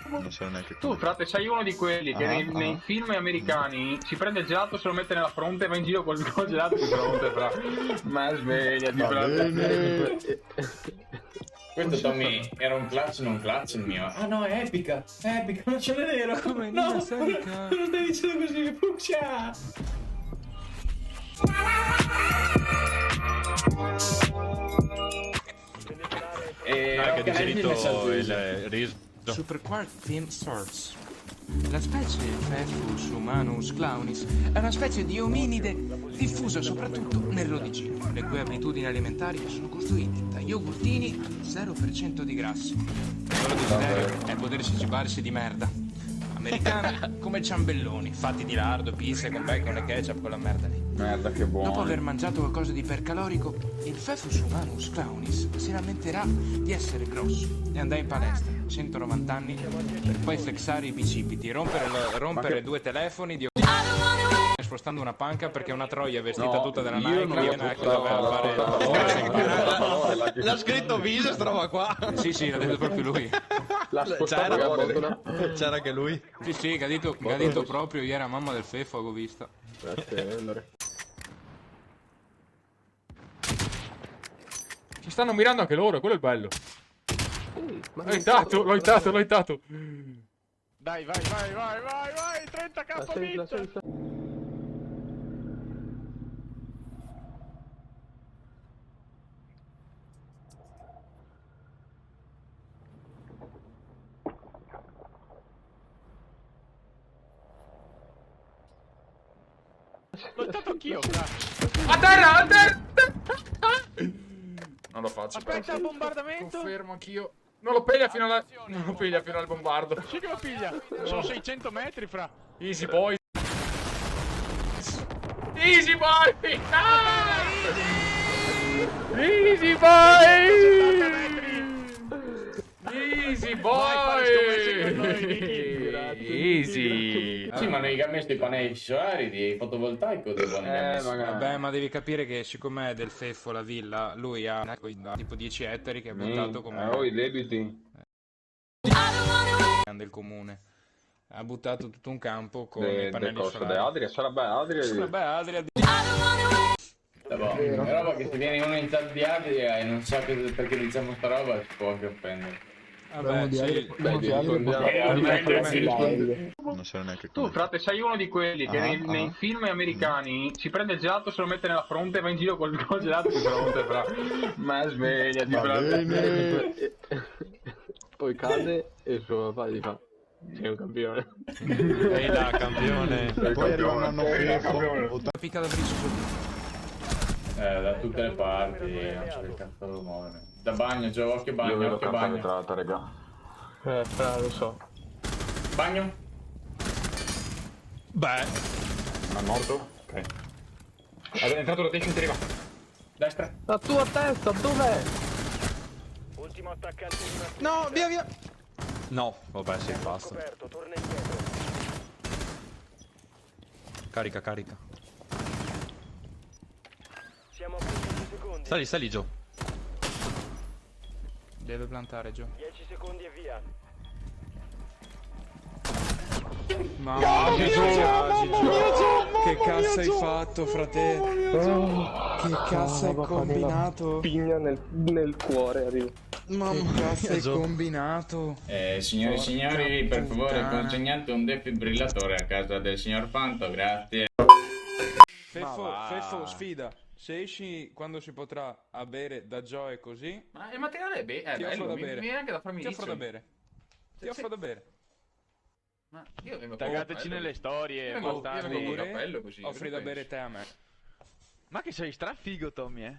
Non so neanche Tu, frate, sei uno di quelli che nei film americani si prende il gelato, se lo mette nella fronte e va in giro col gelato di fronte, fra. Ma svegliati, frate. Questo Tommy era un clutch, non clutch il mio. Ah no, è epica, non ce l'è vero. Come no, Nina Serica? non stai dicendo così, fucsia. che ha digerito il riso. Super Quark Film Source. La specie Phephus humanus clownis è una specie di ominide diffusa soprattutto nel Rodicino, le cui abitudini alimentari sono costruite da yogurtini al 0% di grassi. Il loro desiderio è potersi cibarsi di merda. Americani come ciambelloni, fatti di lardo, pizza con bacon e ketchup, con la merda lì. Merda, che buono. Dopo aver mangiato qualcosa di ipercalorico, il Phephus humanus clownis si lamenterà di essere grosso e andrà in palestra, 190 anni, per poi flexare i bicipiti, rompere due telefoni di spostando una panca perché una troia vestita tutta della Nike viene che doveva fare. L'ha scritto Vise, sta roba qua. Sì, l'ha detto proprio lui. C'era anche lui. Sì, che ha detto proprio ieri a mamma del Feffo, avevo vista. Ci stanno mirando anche loro, quello è il bello. L'ho hittato. Dai, vai, 30k bit! L'ho hittato anch'io, cazzo! A terra! Non lo faccio. Aspetta il bombardamento! Confermo anch'io. Non lo piglia fino al bombardo. Sì che lo piglia! Sono 600 metri, fra! Easy boy. Easy boy! Easy boy! Easy boy! Easy! Sì, ma non hai messo i pannelli solari di fotovoltaico devono Vabbè, ma devi capire che siccome è del Feffo la villa, lui ha tipo 10 ettari che ha buttato come i debiti. del comune. Ha buttato tutto un campo con i pannelli solari. Adria, sarebbe Adria. Vabbè, Adria È roba che se viene uno in chat di Adria e non sa perché diciamo sta roba si può anche offendere. Vabbè, sì. Non so neanche Tu, frate, sei uno di quelli che nei film americani si prende il gelato, se lo mette nella fronte e va in giro col gelato di fronte, fra. Ma svegliati, frate. Poi cade e il suo papà gli fa: sei un campione. Ehi là, campione. Poi arriva un anno dopo. Picca da brisco. Da tutte le parti, non so che cazzo devo muovere. Da bagno, Gio, occhio bagno, occhio bagno. Entrata, raga. Lo so. Bagno? Beh. È morto? Ok. È entrato rotation, ti arriva. Destra. La tua testa, dov'è? Ultimo attaccante di una No, via. No, vabbè, sì, basta. scoperto, torna indietro. Carica. Siamo a 15 secondi. Sali, Gio. Deve plantare giù. 10 secondi e via. Mamma mia, che cazzo hai fatto, fratello? Che cazzo hai combinato? Pigna nel cuore, arriva. Mamma, che cazzo hai combinato? Signori e signori, per favore puttana. consegnate un defibrillatore a casa del signor Fanto, grazie. Feffo, sfida. Se esci quando si potrà a bere da Joe così, Ma il materiale è ti offro da bello, mi bere. viene anche da farmi Ti offro da inizio. bere. Ti offro da bere. Ma io vengo Taggateci nelle storie, Io vengo bastardi. con il cappello così. Offri cosa da bere pensi? te a me. Ma che sei strafigo, Tommy, eh?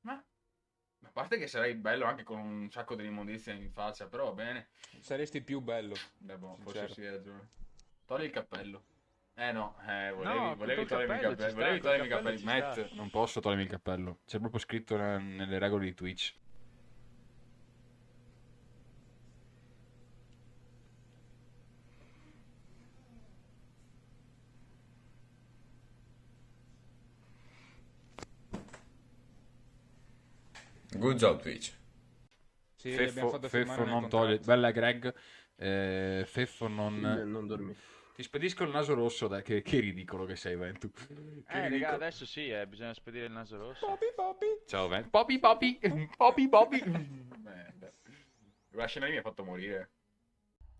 Ma a parte che sarei bello anche con un sacco di immondizia in faccia, però va bene. Saresti più bello. Beh, boh, Sincero. forse sì, hai ragione. Togli il cappello. No, No, volevi col togliermi il cappello ci cappello. sta, Volevi col togliermi i cappello capelli. ci Matt, sta. non posso togliermi il cappello. C'è proprio scritto nelle regole di Twitch. Good job Twitch. Sì, abbiamo fatto firmare Feffo nel non contratto. toglie. Bella Greg. Feffo Non dormi. Ti spedisco il naso rosso, dai, che ridicolo che sei, Ventu. raga, adesso sì, bisogna spedire il naso rosso. Ciao, Ventu. Poppy. Merda. La scena lì mi ha fatto morire.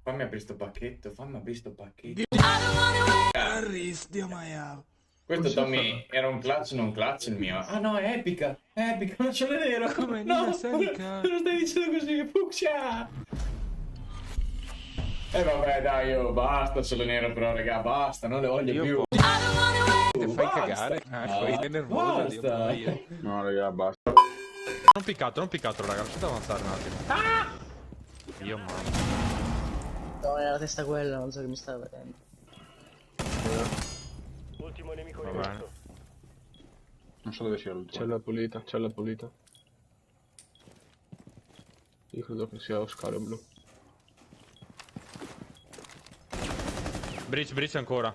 Fammi aprire sto pacchetto. Questo Tommy era un clutch, non clutch il mio. Ah no, è epica, non ce l'è nero. Come no, Nina Serica. te lo stai dicendo così, fucsia. E vabbè dai, basta solo nero però, raga, basta, non le voglio più. Ti fai cagare. Sei nervoso, Dio, Basta. io. No, raga, basta. Non piccato, raga, lasciate avanzare un attimo. Io mamma. No, era la testa quella, non so che mi stava vedendo. Ultimo nemico Va bene. Non so dove sia l'ultimo. C'è la pulita. Io credo che sia lo scalo blu. Breach ancora.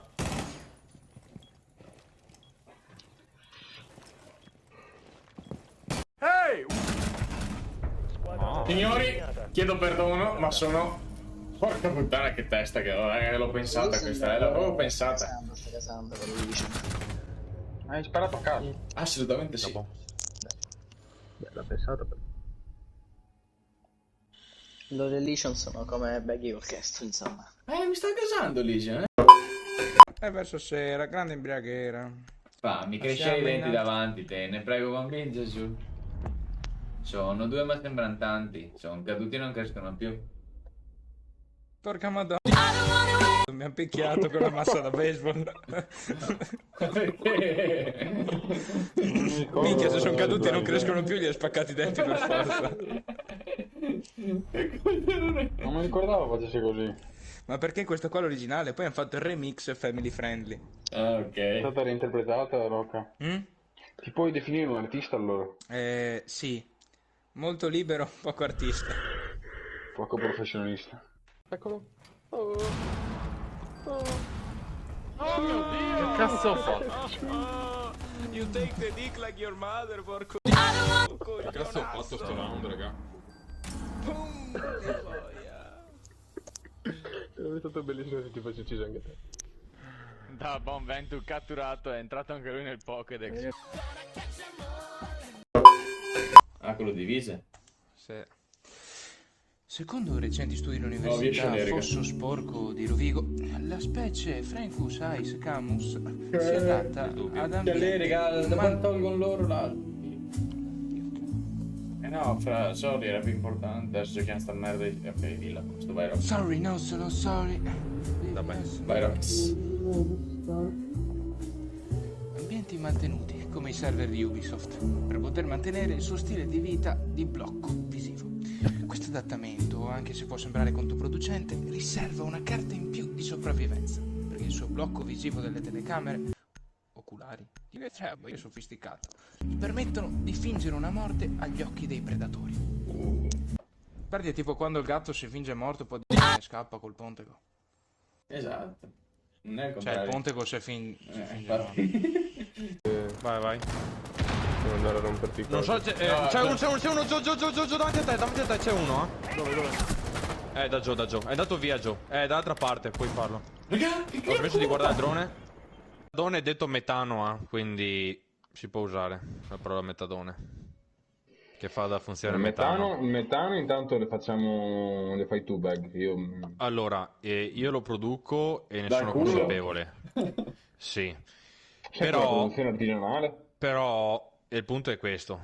Signori, chiedo perdono, ma sono... Porca puttana che testa che ho, l'ho pensata questa, l'avevo pensata. Sta casando con lui. Hai sparato a caso. Assolutamente sì. Beh, l'ha pensata per... Loro Legion sono come Baggy Orchestra, insomma. Mi sta casando Ligia, È verso sera, grande imbriaghera. mi cresce i denti davanti te, ne prego bambini Gesù. Sono 2 ma sembrano tanti, sono caduti e non crescono più. Porca madonna. Mi ha picchiato con la massa da baseball. Minchia, se sono caduti e non crescono più, gli hai spaccati i denti per forza. Non mi ricordavo facesse così. Ma perché questo qua è l'originale? Poi hanno fatto il remix family friendly. Ah, ok. È stata reinterpretata, Rocca. Mm? Ti puoi definire un artista allora? Sì. Molto libero, poco artista. Poco professionista. Eccolo. Che cazzo ho fatto? You take the dick like your mother, porco. Che cazzo ho fatto sto round, raga? È stato bellissimo se ti faccio uccidere anche te. Da buon Ventu catturato, è entrato anche lui nel Pokédex. Ah, quello divise? Sì. Secondo recenti studi dell'Università Fosso Sporco di Rovigo, la specie Francus ais camus si adatta ad ambienti da tolgono loro l'altro. No, sorry, era più importante, adesso giochiamo sta merda di... Ok, dilla, questo vai Rox. Sorry, no, sono sorry. Vai Rox. Ambienti mantenuti, come i server di Ubisoft, per poter mantenere il suo stile di vita di blocco visivo. Questo adattamento, anche se può sembrare controproducente, riserva una carta in più di sopravvivenza, perché il suo blocco visivo delle telecamere oculari è sofisticato, gli permettono di fingere una morte agli occhi dei predatori. Perdi è tipo quando il gatto si finge morto poi e scappa col Pontego. Esatto. Non è il Cioè contrario. il Pontego si finge Infatti. Vai. Devo andare a romperti i Non so, cosi. c'è uno, giù, davanti a te, c'è uno, Dove? Da Joe. È andato via Joe, dall'altra parte, puoi farlo. Raga, Ho smesso di guardare il drone. Metadone è detto metano, quindi si può usare la parola metadone. Che fa da funzione metano. Il metano intanto le fai tu, Bag. Io... Allora, io lo produco e ne Dal sono culo. consapevole. Sì. C'è la produzione artigianale? Però il punto è questo.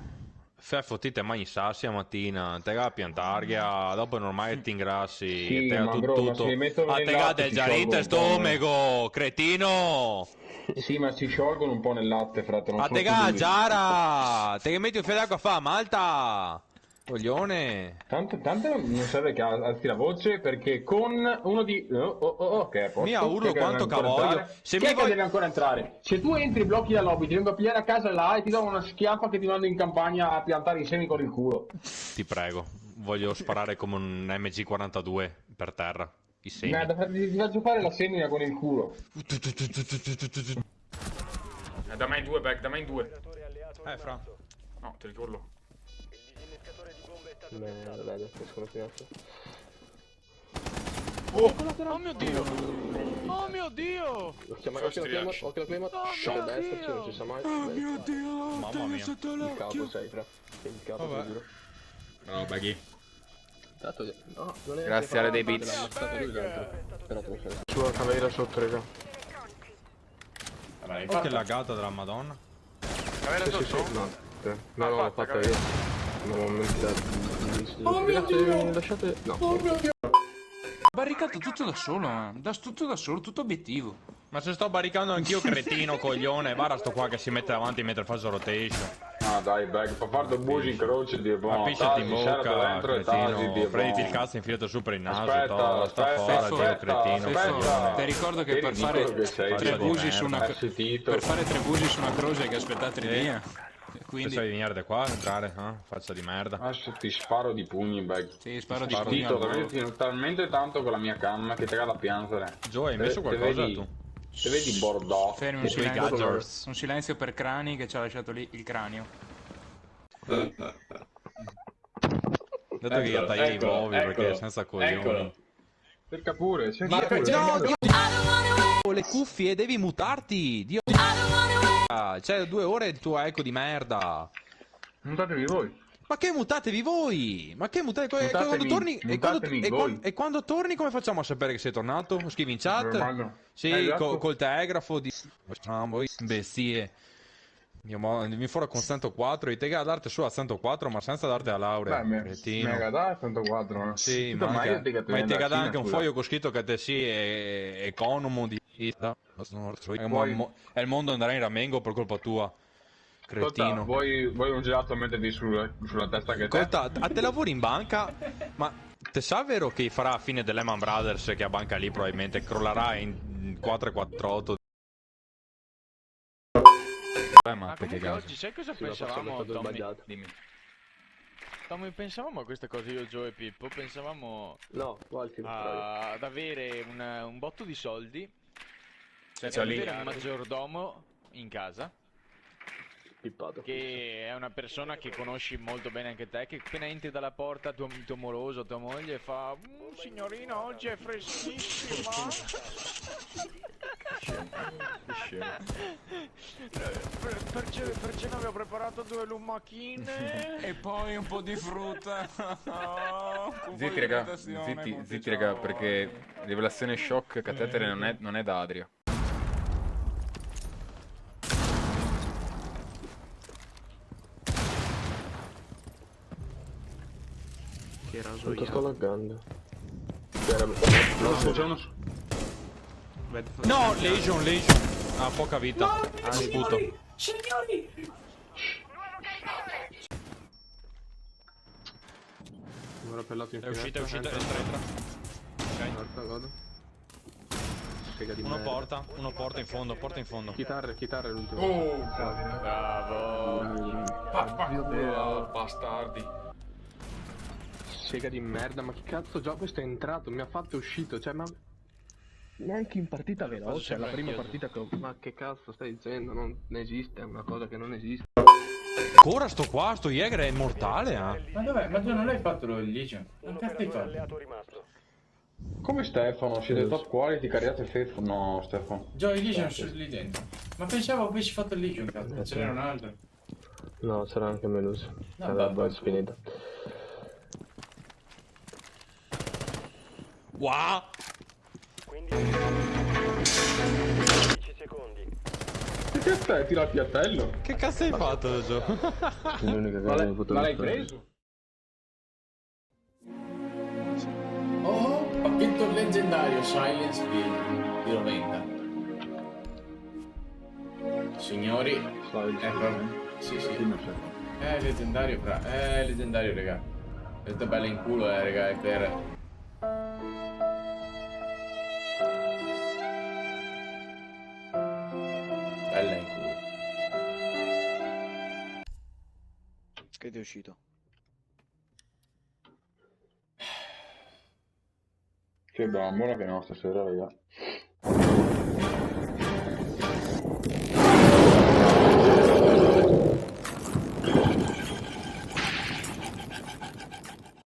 Feffo ti te mangi sassi a mattina, te la piantarghia, dopo è normale che ti ingrassi, Sì, te ma bro, ma se li mettono a nel te la latte del si giarite sciolgono un po', stomaco, cretino! Sì, ma si sciolgono un po' nel latte, frate. Non A sono te più la duri. giara! Te che metti un fiore d'acqua fa, Malta! Coglione! Tanto non serve che alzi la voce perché con uno di... ok, a posto. Mia, urlo Chi è che quanto deve ancora cavoglio. entrare? Se Chi mi è che vuoi- deve ancora entrare? Se tu entri, blocchi la lobby, ti vengo a pigliare a casa là e ti do una schiaffa che ti mando in campagna a piantare i semi con il culo. Ti prego, voglio sparare come un MG42 per terra. I semi. Merda, ti faccio fare la semina con il culo. Dammi in due, Beck, dammi in due. Fra. No, te li urlo. Dai, adesso esco la piazza. Oh mio dio! Oh mio dio! Occhio la Claymore. A destra, non ci sa mai. Oh mio Dio, Mamma te mia. sotto Il capo l'occhio. sei, fra. Il capo, Vabbè. ti giuro. Bravo, Baggy. Tanto, no, non è Grazie alle dei beats. l'ha ammazzato lui l'altro. Però te lo fai. Sulla cavaliera sotto, raga. Vabbè, Oh, che lagata della Madonna. Cavera sotto? No, no, l'ho fatta io. Non ho mentito. Lasciate... No. Barricato tutto da solo, tutto da solo, tutto obiettivo. Ma se sto barricando anch'io, cretino, coglione. Guarda sto qua che si mette davanti mentre fa il rotation. Ah dai, Bag, fa fare buci in croce di Ma pisciati in bocca, cretino. Prenditi il cazzo e infilato su per il naso. Aspetta, Sta fuori, Dio, cretino. aspetta. Ti ricordo che per fare ridicolo che sei, tre tipo busi su merda. una Sentito. per fare tre busi su una croce che aspettate via. Quindi Pensavi di venire da qua, entrare, faccia di merda. Adesso ti sparo di pugni, Bag. sì, sparo di Sentito, pugno. talmente tanto con la mia cam che ti da piangere. Joe, hai messo qualcosa tu? Se vedi Bordeaux. Fermi, Quei gadgets. un silenzio per crani che ci ha lasciato lì il cranio. Detto che io tagliai i bovi perché senza coglioni. Cerca pure, cerca Ma pure. no, Dio, le cuffie, devi mutarti. Dio. C'è 2 ore il tuo eco di merda. Mutatevi voi. Ma che mutatevi voi? Ma che Mutatemi, quando torni mutatemi voi. e quando torni come facciamo a sapere che sei tornato? Scrivi in chat? Sì, Esatto. col telegrafo di bestie. Mi fuori con 104 e te a darti su a 104 ma senza darti la laurea. Cretino. Mega da 104. Sì, Scusa, ma io ti ti da dà anche un scusa. foglio con scritto che te sì è economo di è il mondo andrà in ramengo per colpa tua. Ascolta, Cretino. vuoi un gelato a metterti sulla testa che te? Ascolta, a te lavori in banca, ma te sa vero che farà a fine dell'Eman Brothers che a banca lì probabilmente crollerà in 448? Ma Matte, che comunque caso. oggi sai cosa Sì, ma forse pensavamo, l'ho fatto Tommy? sbagliato. Dimmi. Tommy, pensavamo a queste cose io, Joe e Pippo, pensavamo No, qualche ad avere un botto di soldi per Cioè, lì- avere un maggiordomo in casa, pippato. che è una persona che conosci molto bene anche te, che appena entri dalla porta tuo moroso, tua moglie fa signorina, oggi è freschissima. Per cena vi ho preparato 2 lumachine. E poi un po' di frutta. Zitti raga, zitti raga, perché rivelazione shock, catetere non è da Adrio. Che raso io. Sto laggando. No, c'è uno... No, Legion. Ha poca vita. Sputo. Ora pellato in È uscita, entra. Guarda, godo. Sega di Uno merda. porta in fondo, Chitarra è l'ultimo. Oh, Bravo. Bastardi. Sega di merda, ma che cazzo già questo è entrato, mi ha fatto uscito, cioè ma... Neanche in partita veloce, è la prima partita che ho... Ma che cazzo stai dicendo? Non esiste, è una cosa che non esiste. Ancora sto Jäger è immortale, Ma dov'è? Ma tu non l'hai fatto lo Legion? Non cazzo hai fatto? come Stefano? Siete top quality, cariate Fefo? No, Stefano. Joe, il Legion è lì dentro. Ma pensavo avessi fatto il Legion, cazzo, ce n'era un altro. No, sarà anche Melus. No, Era vabbè. boss finita. Wow! 15 secondi. Che stai? Tira il piattello? Che cazzo hai fatto, Gio? L'unica cosa che mi Ma l'hai preso? Oh, pacchetto leggendario Silence Hill di 90. Signori, ecco. Sì. È leggendario, è leggendario, raga. Questa bella in culo, raga, è per... Bella in culo. Che ti è uscito? Che buona che no stasera, raga.